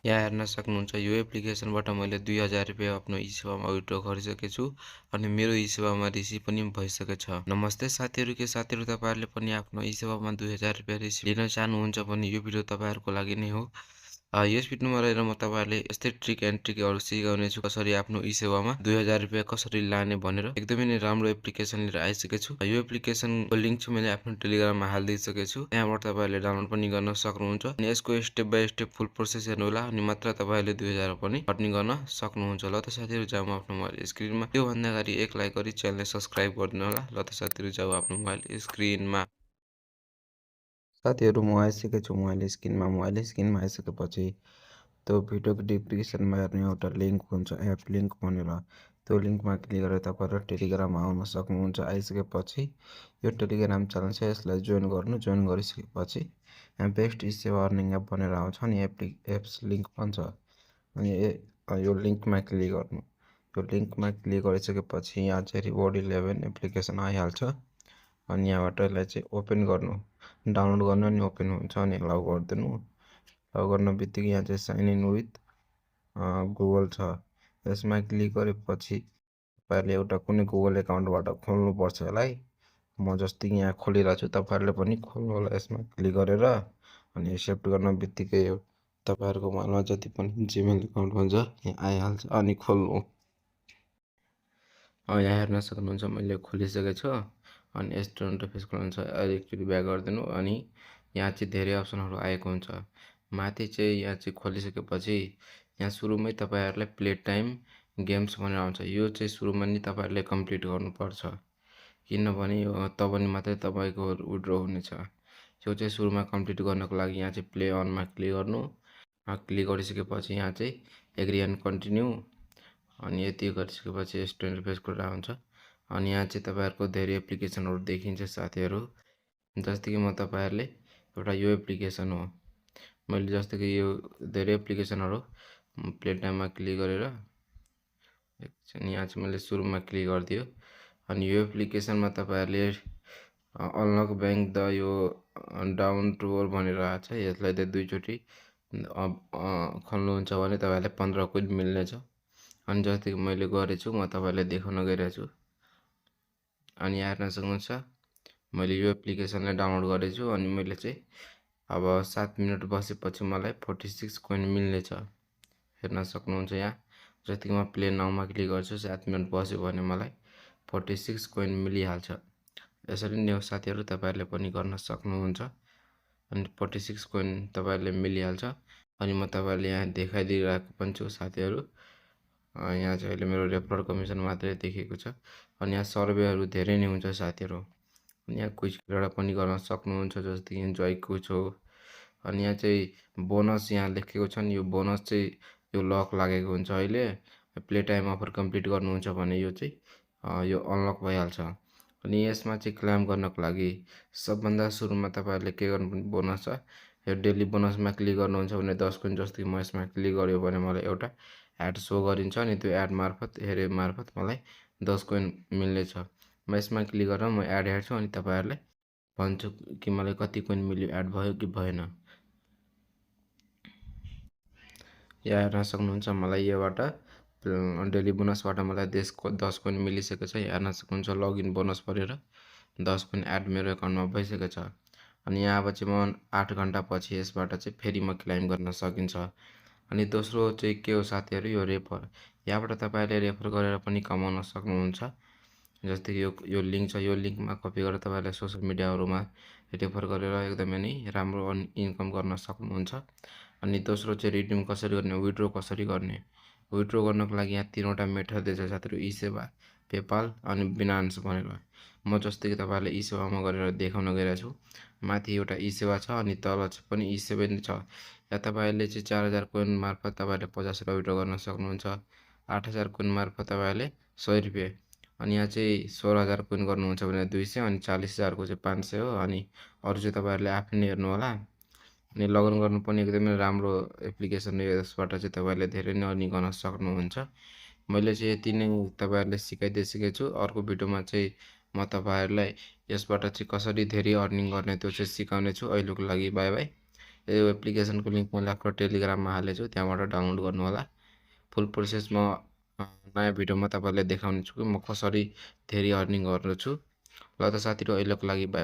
यहाँ हेर्न सक्नुहुन्छ यो एप्लिकेसनबाट मैले 2000 रुपैयाँ आफ्नो ई-सेवामा विथड्र गरिसकेको छु अनि मेरो ई-सेवामा रिसिभ पनि भइसकेको छ। नमस्ते साथीहरू, के साथीहरू तपाईहरुले पनि आफ्नो ई-सेवामा 2000 रुपैयाँ रिसिभ लिन चाहनुहुन्छ भने यो भिडियो तपाईहरुको लागि नै हो। यस भिडियोमा रहेर म तपाईहरुले यस्तै ट्रिक एन्ड ट्रिकहरु सिकाउने छु कसरी आफ्नो ई-सेवामा 2000 रुपैयाँ कसरी लाने भनेर। एकदमै नै राम्रो एप्लिकेसन लिएर आइसकेको छु। यो एप्लिकेसनको लिंक चाहिँ मैले आफ्नो टेलिग्राममा हालिदिइसकेको छु। त्यहाँबाट तपाईहरुले डाउनलोड पनि गर्न सक्नुहुन्छ अनि यसको step by step full process हेर्नु होला अनि मात्र तपाईहरुले 2000 पनि अर्निङ गर्न सक्नुहुन्छ। ल त साथीहरु जाऊ म आफ्नो मोबाइल स्क्रिनमा। त्यो भन्दा अगाडि एक लाइक गरी च्यानललाई सब्स्क्राइब गरिदिनु होला। ल त साथीहरु जाऊ आफ्नो मोबाइल स्क्रिनमा। साथीहरु म आइसकेको छु मोबाइल स्क्रिनमा आइसकेपछि त्यो भिडियोको डिस्क्रिप्सनमा हेर्नु एउटा लिंक हुन्छ एप लिंक भनेर, त्यो लिंकमा क्लिक गरेर तपाईहरु टेलिग्राममा आउन सक्नुहुन्छ। आइसकेपछि यो टेलिग्राम च्यानल छ यसलाई जोइन गर्नु। जोइन गरिसकेपछि यहाँ बेस्ट ई-सेवा अर्निङ एप भनेर आउँछ अनि एप्स लिंक भन्छ अनि यो लिंकमा क्लिक गर्नु। यो लिंकमा क्लिक गरिसकेपछि यहाँ चाहिँ रिवार्ड 11 एप्लिकेसन आइहाल्छ अनि यहाँबाट यसलाई चाहिँ ओपन गर्नु, डाउनलोड गर्नु अनि ओपन हुन्छ अनि अलाउ गरिदिनु। अलाउ गर्न बित्तिकै यहाँ चाहिँ साइन इन विथ गुगल छ, यसमा क्लिक गरेपछि तपाईहरुले एउटा कुनै गुगल एकाउन्टबाट खोल्नु पर्छ यसलाई। म जस्तै यहाँ खोलिरहेको छु, तपाईहरुले पनि खोल्नु होला यसमा क्लिक गरेर अनि एक्सेप्ट गर्न बित्तिकै तपाईहरुको मोबाइलमा जति पनि जीमेल एकाउन्ट हुन्छ यहाँ आइहाल्छ अनि खोल्नु। यहाँ हेर्न सक्नुहुन्छ मैले खोलिसकेको छु अनि यस्तो इन्टरफेस खोल्नुहुन्छ। एकचोटी ब्याक गरिदिनु अनि यहाँ चाहिँ धेरै अप्सनहरु आएको हुन्छ। माथि चाहिँ यहाँ चाहिँ खोलिसकेपछि यहाँ सुरुमै तपाईहरुलाई प्ले टाइम गेम्स भनेर आउँछ। यो चाहिँ सुरुमा नि तपाईहरुले कम्प्लिट गर्नुपर्छ किनभने यो तब नि मात्रै तपाईको विथड्र हुनेछ। यो चाहिँ सुरुमा कम्प्लिट गर्नको लागि यहाँ चाहिँ प्ले अनमा क्लिक गर्नु। क्लिक गरिसकेपछि यहाँ चाहिँ एग्री एन्ड कन्टिन्यू अनि यति गरिसकेपछि यस्तो इन्टरफेस खुलेर आउँछ अनि यहाँ चाहिँ तपाईहरुको धेरै एप्लिकेसनहरु देखिन्छ साथीहरु। जस्तै कि म तपाईहरुले एउटा यो एप्लिकेसन हो, मैले जस्तै कि यो धेरै एप्लिकेसनहरु प्ले टाइममा क्लिक गरेर एकछिन यहाँ चाहिँ मैले सुरुमा क्लिक गरिदियो अनि यो एप्लिकेसनमा तपाईहरुले अनलक बैंक द यो डाउन टु ओर भनेर आछ। यसलाई चाहिँ दुई चोटी खोल्नुहुन्छ भने तपाईहरुले 15 कोइन मिल्नेछ अनि जस्तै कि मैले गरेछु म तपाईहरुलाई देखाउन गइरहेछु अनि यहाँ हेर्न सक्नुहुन्छ मैले यो एप्लिकेसनलाई डाउनलोड गरेछु अनि मैले चाहिँ अब 7 मिनेट बसेपछि मलाई 46 कोइन मिल्नेछ। हेर्न सक्नुहुन्छ यहाँ जति म प्ले नाउमा क्लिक गर्छु 7 मिनेट बस्यो भने मलाई 46 कोइन मिलिहाल्छ। यसरी नै साथीहरु तपाईहरुले पनि गर्न सक्नुहुन्छ अनि 46 कोइन तपाईहरुले मिलिहाल्छ अनि म तपाईहरुले यहाँ देखाइदिइरहेको पनि छु साथीहरु। यहाँ चाहिँ अहिले मेरो रेफरल कमिसन मात्रै देखेको छ अनि यहाँ सर्वेहरु धेरै नै हुन्छ साथीहरु। यहाँ क्विज क्रीडा पनि गर्न सक्नुहुन्छ जस्तै इन्जोय क्विज हो अनि यहाँ चाहिँ बोनस यहाँ लेखेको छ नि यो बोनस चाहिँ यो लक लागेको हुन्छ। अहिले प्ले टाइम अफर कम्प्लिट गर्नुहुन्छ भने यो चाहिँ यो अनलक भइहाल्छ अनि यसमा चाहिँ क्लेम गर्नको लागि सबभन्दा सुरुमा तपाईहरुले के गर्नुपर्ने बोनस छ यो डेली बोनसमा क्लिक गर्नुहुन्छ भने 10 कोइन जस्तै म यसमा क्लिक गर्यो भने मलाई एउटा एड शो गरिन्छ अनि त्यो एड मार्फत हेरे मार्फत मलाई 10 कोइन मिल्नेछ। म यसमा क्लिक गरेर म एड हेर्छु अनि तपाईहरुलाई भन्छु कि मलाई कति कोइन मिल्यो एड भयो कि भएन। यहाँ हेर्न सक्नुहुन्छ मलाई योबाट डेली बोनसबाट मलाई 10 कोइन मिलिसकेको छ। यहाँ हेर्न सक्नुहुन्छ लगइन बोनस परेर 10 कोइन एड मेरो एकाउन्टमा भइसकेको छ अनि यहाँ अब चाहिँ म 8 घण्टा पछि यसबाट चाहिँ फेरि म क्लेम गर्न सकिन्छ। अनि दोस्रो चाहिँ के हो साथीहरु यो रेफर। यहाँबाट तपाईहरुले रेफर गरेर पनि कमाउन सक्नुहुन्छ। जस्तै कि यो लिंक छ, यो लिंकमा कपी गरेर तपाईहरुले सोशल मिडियाहरुमा रेफर गरेर एकदमै नै राम्रो इन्कम गर्न सक्नुहुन्छ। अनि दोस्रो चाहिँ रिडिम कसरी गर्ने, विथड्र कसरी गर्ने। विथड्र गर्नको लागि यहाँ तीनवटा मेथड दिन्छ साथीहरु, ई-सेवा, पेपाल अनि बिनान्स भनेर। म जस्तै कि तपाईहरुले ई-सेवामा गरेर देखाउन गइरहेको छु। माथि एउटा ई-सेवा छ अनि तल पनि ई-सेवा नै छ। यहाँ तपाईहरुले चाहिँ 4000 कोइन मार्फत तपाईहरुले 50 रुपैयाँ विथड्र गर्न सक्नुहुन्छ। 8000 कोइन मार्फत तपाईहरुले 100 रुपैयाँ अनि यहाँ चाहिँ 16000 कोइन गर्नुहुन्छ भने 200 अनि 40000 को चाहिँ 500 हो अनि अरु चाहिँ तपाईहरुले आफै नै हेर्नु होला। अनि लगइन गर्नु पनि एकदमै राम्रो एप्लिकेसन हो। यसबाट चाहिँ तपाईहरुले धेरै नै अर्निङ गर्न सक्नुहुन्छ। मैले चाहिँ यति नै तपाईहरुले सिकाइदिइसकेको छु। अर्को भिडियोमा चाहिँ म तपाईहरुलाई यसबाट चाहिँ कसरी धेरै अर्निङ गर्ने त्यो चाहिँ सिकाउने छु। अहिलेको लागि बाइ बाइ। यो एप्लिकेसनको लिङ्क मैले आफ्नो टेलिग्राममा हालेको छु, त्यहाँबाट डाउनलोड गर्नु होला। फुल प्रोसेस म नयाँ भिडियोमा तपाईँलाई देखाउने छु कि म कसरी धेरै अर्निङ गर्दछु। ल त साथीहरू, अहिलेको लागि बाई।